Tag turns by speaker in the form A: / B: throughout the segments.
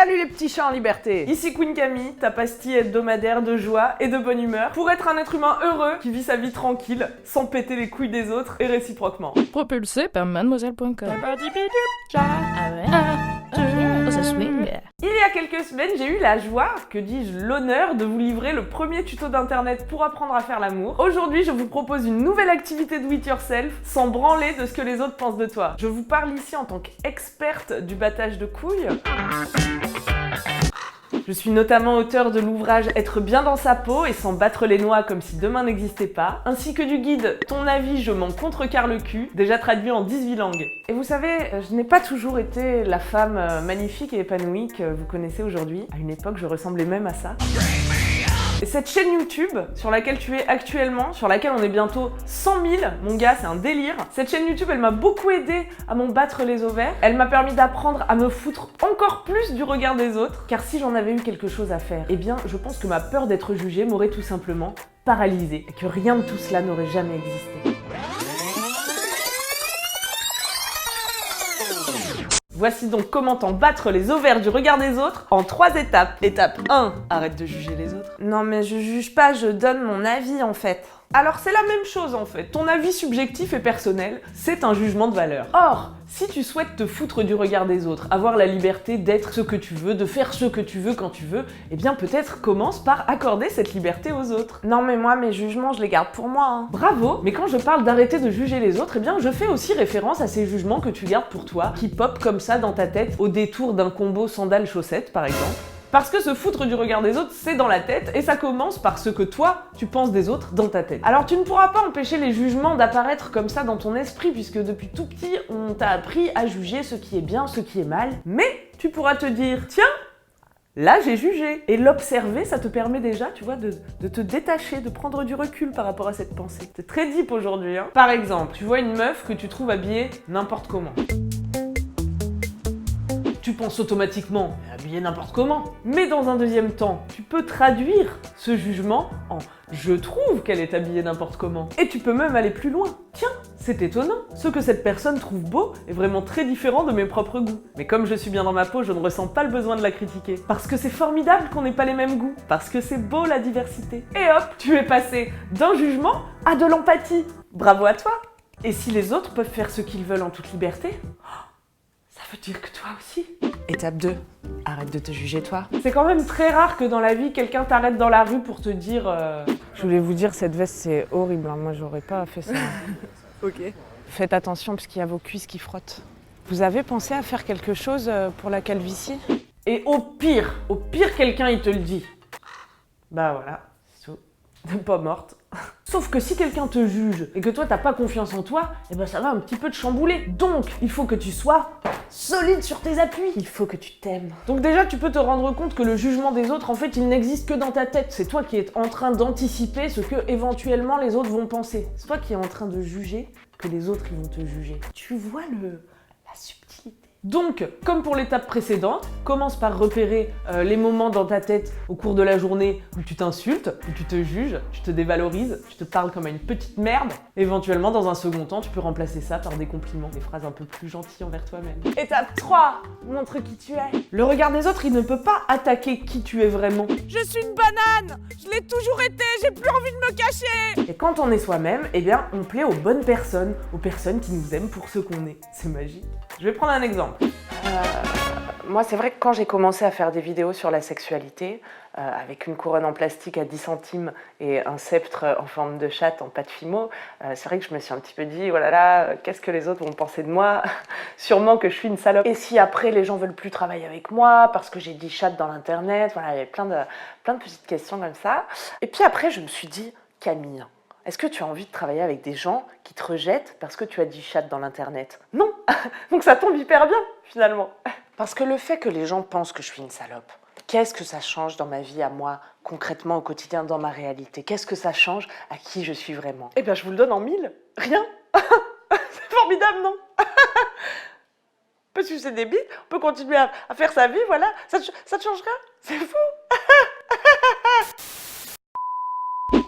A: Salut les petits chats en liberté. Ici Queen Camille, ta pastille hebdomadaire de joie et de bonne humeur pour être un être humain heureux qui vit sa vie tranquille, sans péter les couilles des autres et réciproquement.
B: Propulsé par mademoiselle.com. Ça swing.
A: Il y a quelques semaines, j'ai eu la joie, que dis-je, l'honneur de vous livrer le premier tuto d'internet pour apprendre à faire l'amour. Aujourd'hui, je vous propose une nouvelle activité do it yourself, sans branler de ce que les autres pensent de toi. Je vous parle ici en tant qu'experte du battage de couilles. Je suis notamment auteur de l'ouvrage Être bien dans sa peau et s'en battre les noix comme si demain n'existait pas, ainsi que du guide Ton avis, je m'en contrecarre le cul, déjà traduit en 18 langues. Et vous savez, je n'ai pas toujours été la femme magnifique et épanouie que vous connaissez aujourd'hui. À une époque, je ressemblais même à ça. Et cette chaîne YouTube, sur laquelle tu es actuellement, sur laquelle on est bientôt 100 000, mon gars, c'est un délire. Cette chaîne YouTube, elle m'a beaucoup aidé à m'en battre les ovaires. Elle m'a permis d'apprendre à me foutre encore plus du regard des autres. Car si j'en avais eu quelque chose à faire, eh bien, je pense que ma peur d'être jugée m'aurait tout simplement paralysée. Et que rien de tout cela n'aurait jamais existé. Voici donc comment t'en battre les ovaires du regard des autres en 3 étapes. Étape 1, arrête de juger les autres. Non mais je juge pas, je donne mon avis en fait. Alors c'est la même chose en fait. Ton avis subjectif et personnel, c'est un jugement de valeur. Or, si tu souhaites te foutre du regard des autres, avoir la liberté d'être ce que tu veux, de faire ce que tu veux quand tu veux, eh bien peut-être commence par accorder cette liberté aux autres. Non mais moi, mes jugements, je les garde pour moi. Hein. Bravo, mais quand je parle d'arrêter de juger les autres, eh bien je fais aussi référence à ces jugements que tu gardes pour toi, qui popent comme ça dans ta tête au détour d'un combo sandales-chaussettes par exemple. Parce que se foutre du regard des autres, c'est dans la tête, et ça commence par ce que toi, tu penses des autres dans ta tête. Alors tu ne pourras pas empêcher les jugements d'apparaître comme ça dans ton esprit, puisque depuis tout petit, on t'a appris à juger ce qui est bien, ce qui est mal. Mais tu pourras te dire, tiens, là j'ai jugé. Et l'observer, ça te permet déjà, tu vois, de te détacher, de prendre du recul par rapport à cette pensée. C'est très deep aujourd'hui, hein. Par exemple, tu vois une meuf que tu trouves habillée n'importe comment. Tu penses automatiquement habiller n'importe comment. Mais dans un deuxième temps, tu peux traduire ce jugement en « je trouve qu'elle est habillée n'importe comment ». Et tu peux même aller plus loin. Tiens, c'est étonnant. Ce que cette personne trouve beau est vraiment très différent de mes propres goûts. Mais comme je suis bien dans ma peau, je ne ressens pas le besoin de la critiquer. Parce que c'est formidable qu'on n'ait pas les mêmes goûts. Parce que c'est beau la diversité. Et hop, tu es passé d'un jugement à de l'empathie. Bravo à toi. Et si les autres peuvent faire ce qu'ils veulent en toute liberté, ça veut dire que toi aussi. Étape 2, arrête de te juger toi. C'est quand même très rare que dans la vie, quelqu'un t'arrête dans la rue pour te dire Je voulais vous dire, cette veste c'est horrible, hein. Moi j'aurais pas fait ça. Ok. Faites attention parce qu'il y a vos cuisses qui frottent. Vous avez pensé à faire quelque chose pour la calvitie? Et au pire quelqu'un il te le dit. Bah voilà, c'est tout. T'es pas morte. Sauf que si quelqu'un te juge et que toi t'as pas confiance en toi, eh ben ça va un petit peu te chambouler. Donc, il faut que tu sois solide sur tes appuis. Il faut que tu t'aimes. Donc déjà, tu peux te rendre compte que le jugement des autres, en fait, il n'existe que dans ta tête. C'est toi qui es en train d'anticiper ce que éventuellement les autres vont penser. C'est toi qui es en train de juger que les autres ils vont te juger. Tu vois la subtilité. Donc, comme pour l'étape précédente, commence par repérer les moments dans ta tête au cours de la journée où tu t'insultes, où tu te juges, tu te dévalorises, tu te parles comme à une petite merde. Éventuellement, dans un second temps, tu peux remplacer ça par des compliments, des phrases un peu plus gentilles envers toi-même. Étape 3, montre qui tu es. Le regard des autres, il ne peut pas attaquer qui tu es vraiment.
C: Je suis une banane! Je l'ai toujours été, j'ai plus envie de me cacher!
A: Et quand on est soi-même, eh bien, on plaît aux bonnes personnes qui nous aiment pour ce qu'on est. C'est magique. Je vais prendre un exemple. Moi, c'est vrai que quand j'ai commencé à faire des vidéos sur la sexualité, avec une couronne en plastique à 10 centimes et un sceptre en forme de chatte en pâte fimo, c'est vrai que je me suis un petit peu dit, oh là là, qu'est-ce que les autres vont penser de moi? Sûrement que je suis une salope. Et si après, les gens veulent plus travailler avec moi parce que j'ai dit chatte dans l'internet, voilà, il y avait plein de petites questions comme ça. Et puis après, je me suis dit, Camille, est-ce que tu as envie de travailler avec des gens qui te rejettent parce que tu as dit chatte dans l'internet? Non. Donc ça tombe hyper bien, finalement. Parce que le fait que les gens pensent que je suis une salope, qu'est-ce que ça change dans ma vie à moi, concrètement au quotidien, dans ma réalité? Qu'est-ce que ça change à qui je suis vraiment? Eh bien, je vous le donne en 1000. Rien. C'est formidable, non? On peut sucer des bites, on peut continuer à faire sa vie, voilà. Ça te change rien? C'est fou.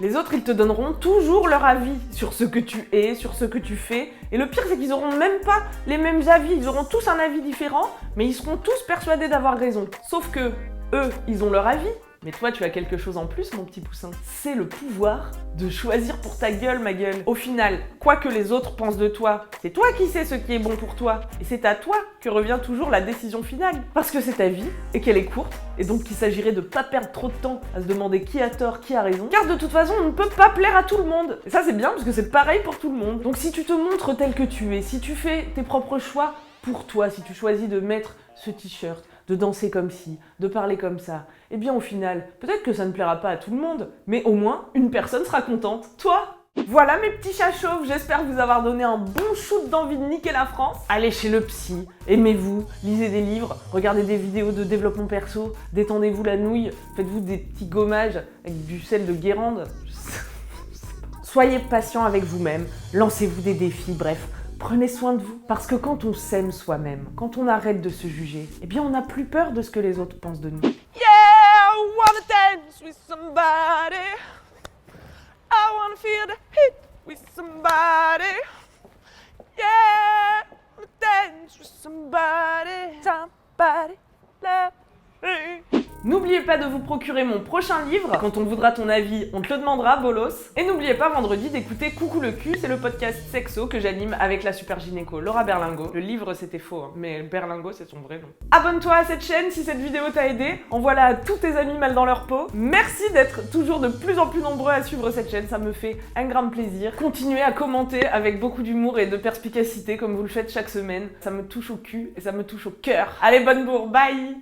A: Les autres, ils te donneront toujours leur avis sur ce que tu es, sur ce que tu fais. Et le pire, c'est qu'ils auront même pas les mêmes avis. Ils auront tous un avis différent, mais ils seront tous persuadés d'avoir raison. Sauf que eux, ils ont leur avis. Mais toi, tu as quelque chose en plus, mon petit poussin. C'est le pouvoir de choisir pour ta gueule, ma gueule. Au final, quoi que les autres pensent de toi, c'est toi qui sais ce qui est bon pour toi. Et c'est à toi que revient toujours la décision finale. Parce que c'est ta vie, et qu'elle est courte, et donc qu'il s'agirait de pas perdre trop de temps à se demander qui a tort, qui a raison. Car de toute façon, on ne peut pas plaire à tout le monde. Et ça, c'est bien, parce que c'est pareil pour tout le monde. Donc si tu te montres tel que tu es, si tu fais tes propres choix pour toi, si tu choisis de mettre ce t-shirt, de danser comme ci, de parler comme ça, eh bien au final, peut-être que ça ne plaira pas à tout le monde, mais au moins, une personne sera contente, toi. Voilà mes petits chats chauves, j'espère vous avoir donné un bon shoot d'envie de niquer la France. Allez chez le psy, aimez-vous, lisez des livres, regardez des vidéos de développement perso, détendez-vous la nouille, faites-vous des petits gommages avec du sel de Guérande. Soyez patient avec vous-même, lancez-vous des défis, bref. Prenez soin de vous, parce que quand on s'aime soi-même, quand on arrête de se juger, eh bien on n'a plus peur de ce que les autres pensent de nous.
C: Yeah, I wanna dance with somebody. I wanna feel the heat with somebody. Yeah, I wanna dance with somebody. Somebody love me.
A: N'oubliez pas de vous procurer mon prochain livre. Quand on voudra ton avis, on te le demandera, bolos. Et n'oubliez pas vendredi d'écouter Coucou le cul, c'est le podcast sexo que j'anime avec la super gynéco Laura Berlingot. Le livre c'était faux, hein, mais Berlingot c'est son vrai nom. Abonne-toi à cette chaîne si cette vidéo t'a aidé. Envoie-la à tous tes amis mal dans leur peau. Merci d'être toujours de plus en plus nombreux à suivre cette chaîne, ça me fait un grand plaisir. Continuez à commenter avec beaucoup d'humour et de perspicacité comme vous le faites chaque semaine. Ça me touche au cul et ça me touche au cœur. Allez, bonne bourre, bye!